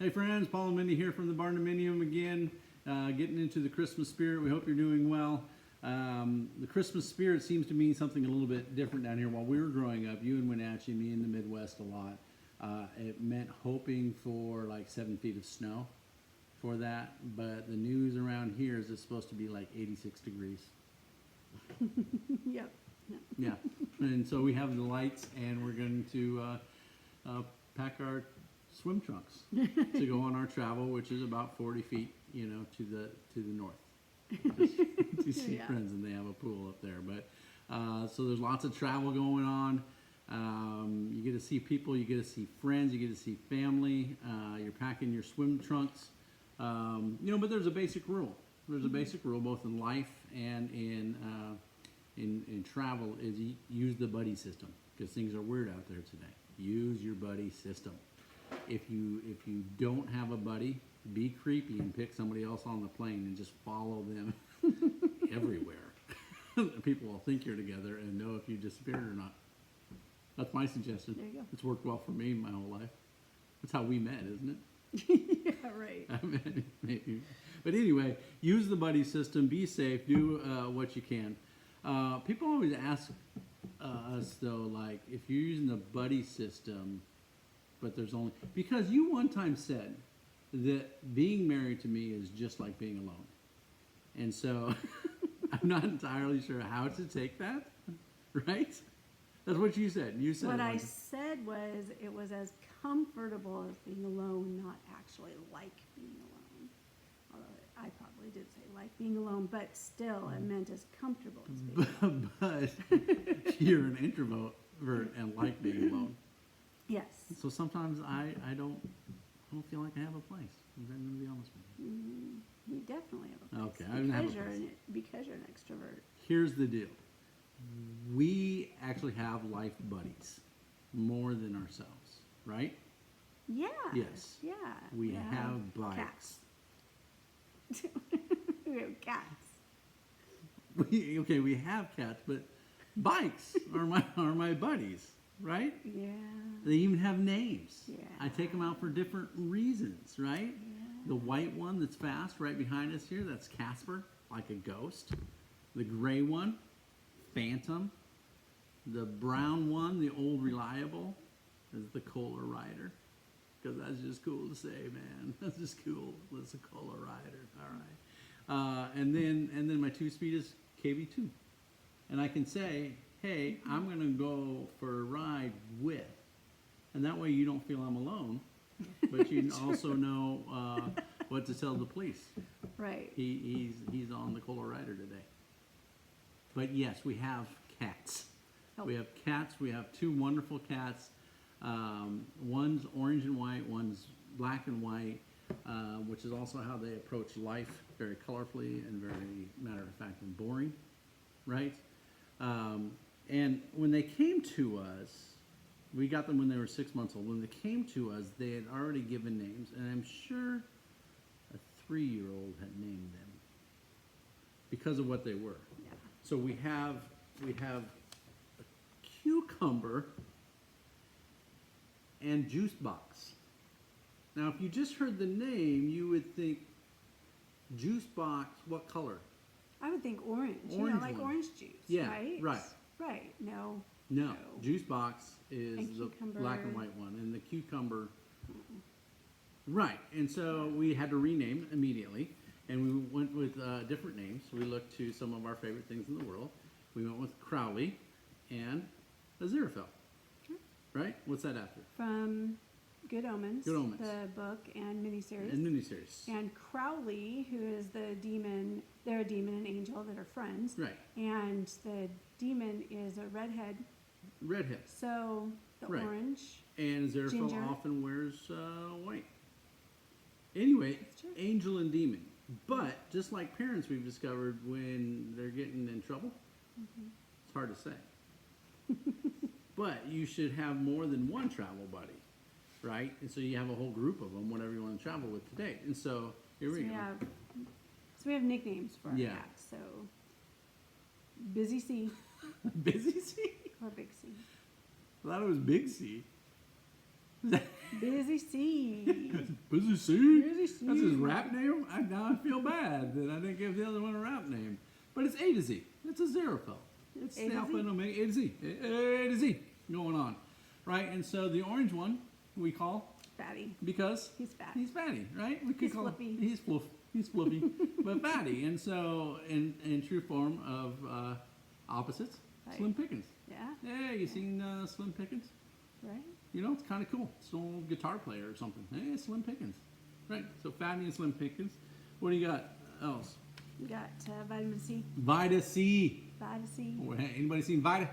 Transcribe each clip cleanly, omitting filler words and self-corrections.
Hey friends, Paul and Mindy here from the Barndominium again, getting into the Christmas spirit. We hope you're doing well. The Christmas spirit seems to mean something a little bit different down here. While we were growing up, you in Wenatchee, me in the Midwest a lot, it meant hoping for like 7 feet of snow for that. But the news around here is it's supposed to be like 86 degrees. Yep. Yeah, and so we have the lights, and we're going to pack our swim trunks to go on our travel, which is about 40 feet, to the north, just to see Yeah. friends, and they have a pool up there. But so there's lots of travel going on. You get to see people, you get to see friends, you get to see family. You're packing your swim trunks, but there's a basic rule. There's a basic rule both in life and in travel is use the buddy system, because things are weird out there today. Use your buddy system. If you don't have a buddy, be creepy and pick somebody else on the plane and just follow them everywhere. People will think you're together and know if you disappeared or not. That's my suggestion. There you go. It's worked well for me my whole life. That's how we met, isn't it? Yeah, right. Maybe. But anyway, use the buddy system. Be safe. Do what you can. People always ask us though, like, if you're using the buddy system, but there's only because you one time said that being married to me is just like being alone, and so I'm not entirely sure how to take that. Right? That's what you said. You said What I like, said was it was as comfortable as being alone, not actually like being alone. Although I probably did say like being alone, but still it meant as comfortable as being alone. but you're an introvert and like being alone. Yes. So sometimes I don't feel like I have a place. I'm going to be honest with you. You definitely have a place. Okay, I didn't have a because place. because you're an extrovert. Here's the deal. We actually have life buddies more than ourselves, right? Yeah. Yes. Yeah. We have bikes. Cats. We have cats. We have cats, but bikes are my buddies, right? Yeah. They even have names. Yeah. I take them out for different reasons, right? Yeah. The white one that's fast right behind us here, that's Casper, like a ghost. The gray one, Phantom. The brown one, the old reliable, is the Kohler Rider. Because that's just cool to say, man. That's just cool. It's a Kohler Rider. All right. And then my 2-speed is KB2. And I can say, hey, I'm going to go for a ride with. And that way you don't feel I'm alone, but you also know what to tell the police. Right. He's on the Kohler Rider today. But yes, we have cats. Oh. We have cats. We have 2 wonderful cats. One's orange and white. One's black and white, which is also how they approach life, very colorfully and very matter of fact and boring, right? And when they came to us, we got them when they were 6 months old. When they came to us, they had already given names, and I'm sure a 3-year-old had named them because of what they were. Yeah. So we have a Cucumber and Juice Box. Now, if you just heard the name, you would think Juice Box. What color? I would think orange. Orange like one. orange juice. Yeah, Right. right. Right. No. No, No. Juice Box is And the Cucumber. black and white one, and the Cucumber. Right, and so we had to rename immediately, and we went with different names. We looked to some of our favorite things in the world. We went with Crowley and Aziraphale. Right? What's that after? From Good Omens. Good Omens. The book and miniseries. And miniseries. And Crowley, who is the demon, they're a demon and angel that are friends. Right. And the demon is a redhead. Redhead. So the Right. orange. And Aziraphale Ginger. often wears white. Anyway, That's true. angel and demon. But just like parents, we've discovered when they're getting in trouble, it's hard to say. But you should have more than one travel buddy, right? And so you have a whole group of them, whatever you want to travel with today. And so here So we we go. have, so we have nicknames for our Yeah. cats. So Busy C Busy C? or Big C. I thought it was Big C. Busy C. Busy C? Busy C. That's his rap name? Now I feel bad that I didn't give the other one a rap name. But it's A to Z. It's a Xerophil. It's A the to Alpha Z? and Omega. A to Z. A to Z going on. Right? And so the orange one we call Fatty. because He's fat. he's fatty, right? We could He's call fluffy. He's fluff. He's fluffy, but fatty. And so in true form of opposites, Right. Slim Pickens. Yeah. Hey, you seen Slim Pickens? Right. You know, it's kind of cool. It's an old guitar player or something. Hey, Slim Pickens. Right. So Fatty and Slim Pickens. What do you got else? We got vitamin C. Vita C. Vitamin C. Oh, hey, anybody seen Vita?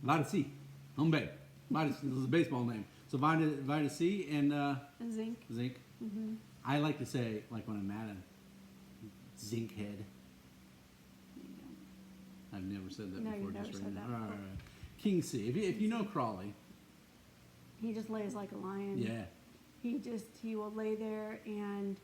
Vita C. Hombre. Vita. This is a baseball name. So Vita C and And zinc. zinc. Mm-hmm. I like to say, like when I'm mad, zinc head. I've never said that No, before. you've never just said right that now. All right, before. all right. King C. If you know Crawley, He just lays like a lion. yeah. He will lay there and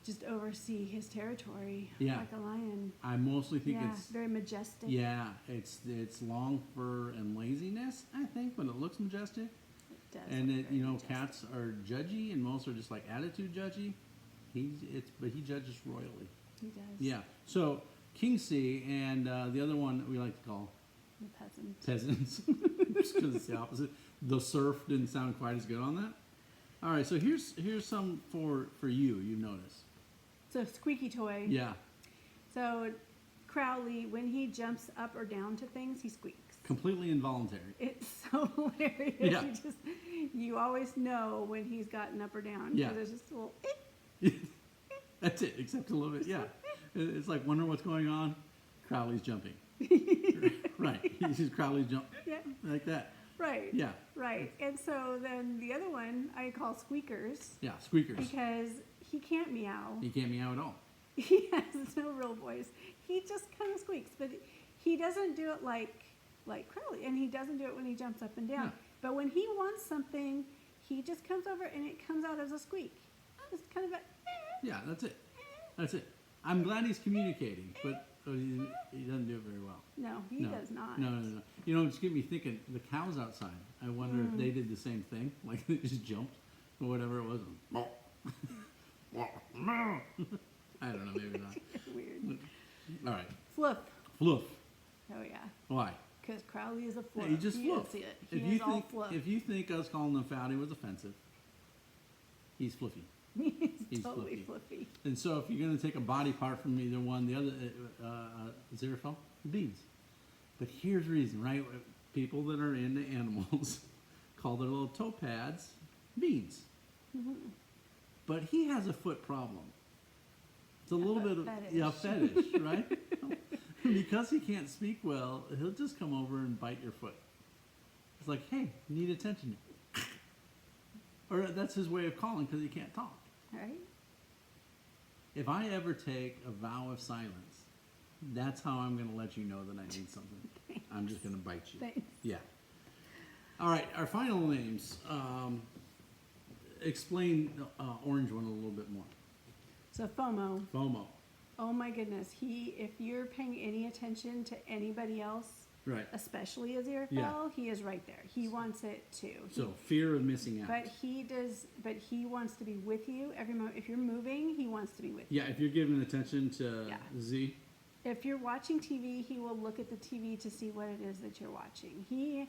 just oversee his territory Yeah. like a lion. I mostly think Yeah, it's very majestic. yeah, it's long fur and laziness, I think, but it looks majestic. It does And look it, very you know, majestic. cats are judgy, and most are just like attitude judgy. But he judges royally. He does. Yeah. So King C and the other one that we like to call The peasant. peasants, just because it's the opposite. The surf didn't sound quite as good on that. All right, so here's some for you. You notice. So squeaky toy. Yeah. So Crowley, when he jumps up or down to things, he squeaks. Completely involuntary. It's so hilarious. Yeah. You always know when he's gotten up or down. Yeah. There's just a little. That's it, except a little bit. Yeah. It's like wondering what's going on. Crowley's jumping. Right. He's just Crowley's jump Yeah. like that. Right. Yeah. Right. And so then the other one I call squeakers Yeah. Squeakers. because he can't meow. He can't meow at all. He has no real voice. He just kind of squeaks, but he doesn't do it like Crowley, and he doesn't do it when he jumps up and down. Yeah. But when he wants something, he just comes over and it comes out as a squeak. It's kind of a. Yeah. That's it. That's it. I'm glad he's communicating, but he doesn't do it very well. No, he No. does not. No, no, no. You know, it's getting me thinking. The cows outside. I wonder if they did the same thing, like they just jumped or whatever it was. I don't know. Maybe not. Weird. All right. Fluff. Fluff. Oh yeah, Why? because Crowley is a fluff. He just He fluff. is it. If He you is all think fluff. if you think us calling him fatty was offensive, he's fluffy. He's totally fluffy. fluffy. And so, if you're going to take a body part from either one, the other Xerophil, beans. But here's the reason, right? People that are into animals call their little toe pads beans. Mm-hmm. But he has a foot problem. It's a little foot bit of fetish. fetish, right? Because he can't speak well, he'll just come over and bite your foot. It's like, hey, you need attention. Or that's his way of calling because he can't talk. Right? If I ever take a vow of silence, that's how I'm going to let you know that I need something. I'm just going to bite you. Thanks. Yeah. All right, our final names. Explain orange one a little bit more. So FOMO. FOMO. Oh my goodness. If you're paying any attention to anybody else, Right. especially a Xerophil, Yeah. he is right there. He wants it too. So fear of missing out. But he wants to be with you every moment. If you're moving, he wants to be with you. Yeah, if you're giving attention to Yeah. Z, If you're watching TV, he will look at the TV to see what it is that you're watching. He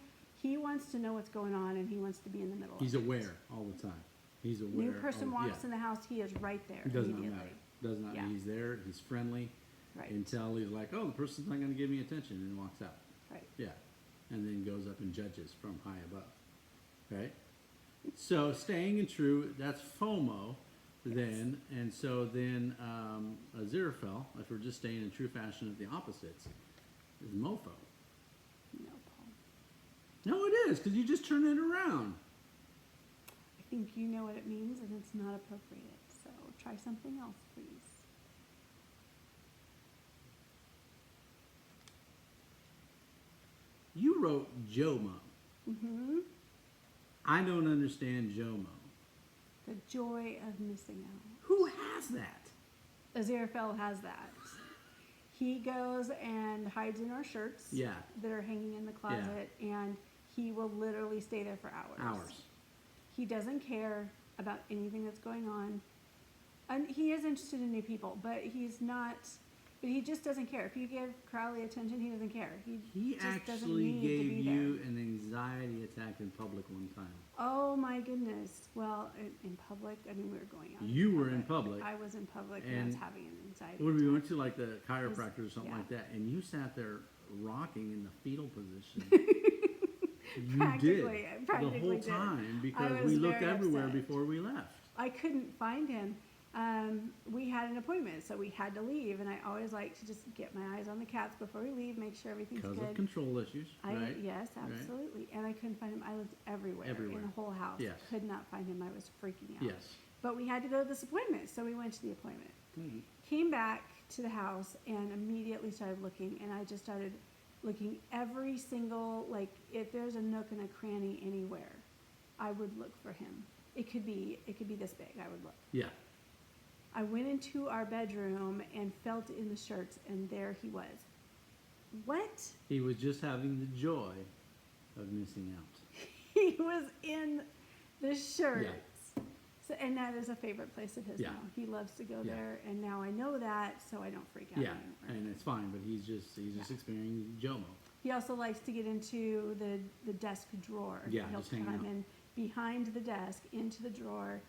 wants to know what's going on, and he wants to be in the middle he's of it. aware all the time. He's aware. New person walks yeah. in the house, he is right there It does not immediately. matter. Does not. Yeah. He's there. He's friendly Right. until he's like, oh, the person's not going to give me attention, and walks out. Right. Yeah, and then goes up and judges from high above. Right. So staying in true, that's FOMO. Then and so then a Xerophil, if we're just staying in true fashion of the opposites, is mofo. No, Paul. No, it is because you just turn it around. I think you know what it means, and it's not appropriate. So try something else, please. You wrote Jomo. Mm-hmm. I don't understand Jomo. The joy of missing out. Who has that? Aziraphale has that. He goes and hides in our shirts that are hanging in the closet, and he will literally stay there for hours. He doesn't care about anything that's going on. And he is interested in new people, but he's not. But he just doesn't care. If you give Crowley attention, he doesn't care. He just doesn't actually need to gave be you there. an anxiety attack in public one time. Oh my goodness. Well, in public, I mean, we were going out. You were in public. I was in public and I was And having an anxiety When we attack. went to like the chiropractor or something yeah. like that, and you sat there rocking in the fetal position. You Practically, did I the practically whole did. time because I we was looked very everywhere upset. before we left. I couldn't find him. We had an appointment, so we had to leave, and I always like to just get my eyes on the cats before we leave, make sure everything's Because good. of control issues, right? Yes, absolutely. And I couldn't find him. I looked everywhere, Everywhere. in the whole house. Yes. Could not find him. I was freaking out. Yes. But we had to go to this appointment, so we went to the appointment. Mhm. Came back to the house and immediately started looking, and I just started looking every single, like, if there's a nook and a cranny anywhere, I would look for him. It could be this big. I would look. Yeah. I went into our bedroom and felt in the shirts, and there he was. What? He was just having the joy of missing out. He was in the shirts. So, and that is a favorite place of his Yeah. now. He loves to go Yeah. there, and now I know that, so I don't freak out Yeah, anymore. and it's fine, but he's just experiencing JOMO. He also likes to get into the desk drawer. Yeah, He'll just hanging climb out. in behind the desk into the drawer.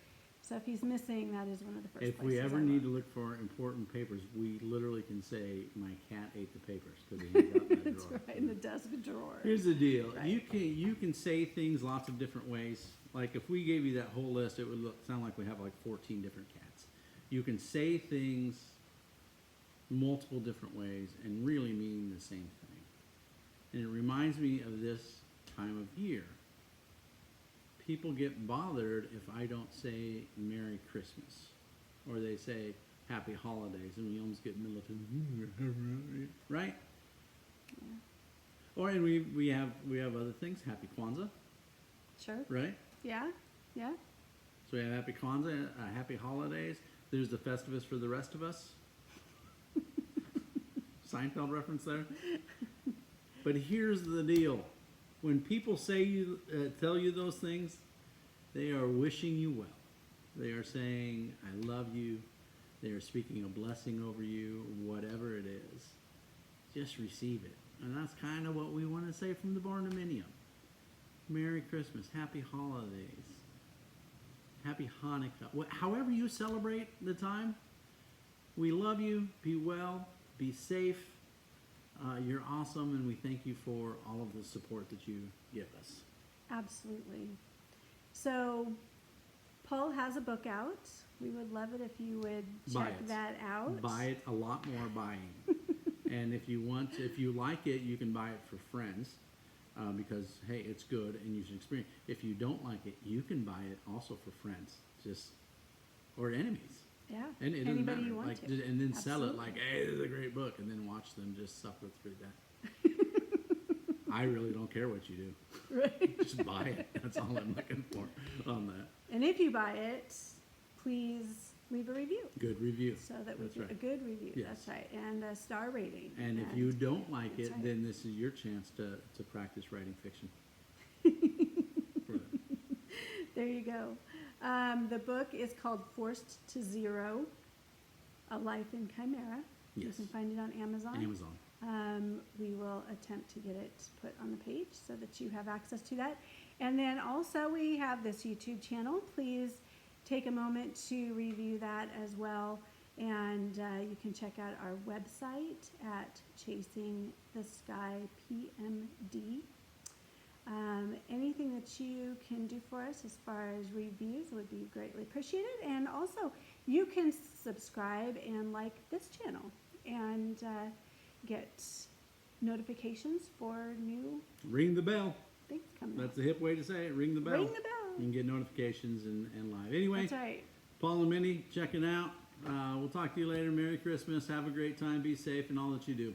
So if he's missing, that is one of the first If places we ever I need look. to look for important papers, we literally can say, "My cat ate the papers," because he hangs out in that That's drawer. right, in the desk drawer. Here's the deal: Right. you can say things lots of different ways. Like if we gave you that whole list, it would sound like we have like 14 different cats. You can say things multiple different ways and really mean the same thing. And it reminds me of this time of year. People get bothered if I don't say Merry Christmas, or they say Happy Holidays, and we almost get militant, right? Yeah. Or and we have other things, Happy Kwanzaa, Sure. right? Yeah. Yeah. So we have Happy Kwanzaa, Happy Holidays. There's the Festivus for the rest of us. Seinfeld reference there. But here's the deal: when people tell you those things, they are wishing you well. They are saying, "I love you." They are speaking a blessing over you, whatever it is. Just receive it, and that's kind of what we want to say from the Barnuminium. Merry Christmas, Happy Holidays, Happy Hanukkah. However you celebrate the time, we love you. Be well. Be safe. You're awesome, and we thank you for all of the support that you give us. Absolutely. So, Paul has a book out. We would love it if you would Buy check it. that out. Buy it. A lot more buying. And if you like it, you can buy it for friends. Because hey, it's good and you should experience. If you don't like it, you can buy it also for friends, or enemies. Yeah. And it doesn't Anybody matter. you want Like, to. and then sell it Absolutely. like, hey, this is a great book, and then watch them just suffer through that. I really don't care what you do. Right. Just buy it. That's all I'm looking for on that. And if you buy it, please leave a review Good review. so that we That's can right. a good review. Yes. That's right, and a star rating. And if you don't like That's it, right. then this is your chance to practice writing fiction. For that. There you go. The book is called Forced to Zero: A Life in Chimera. You Yes. can find it on Amazon. Amazon. We will attempt to get it put on the page so that you have access to that. And then also we have this YouTube channel. Please take a moment to review that as well. And you can check out our website at Chasing the Sky PMD. Anything that you can do for us as far as reviews would be greatly appreciated. And also, you can subscribe and like this channel and get notifications for new Ring the bell. things coming That's the hip way to say it. Ring the out. bell. Ring the You bell. can get notifications and live. Anyway, That's right. Paul and Minnie, checking out. We'll talk to you later. Merry Christmas. Have a great time. Be safe and all that you do.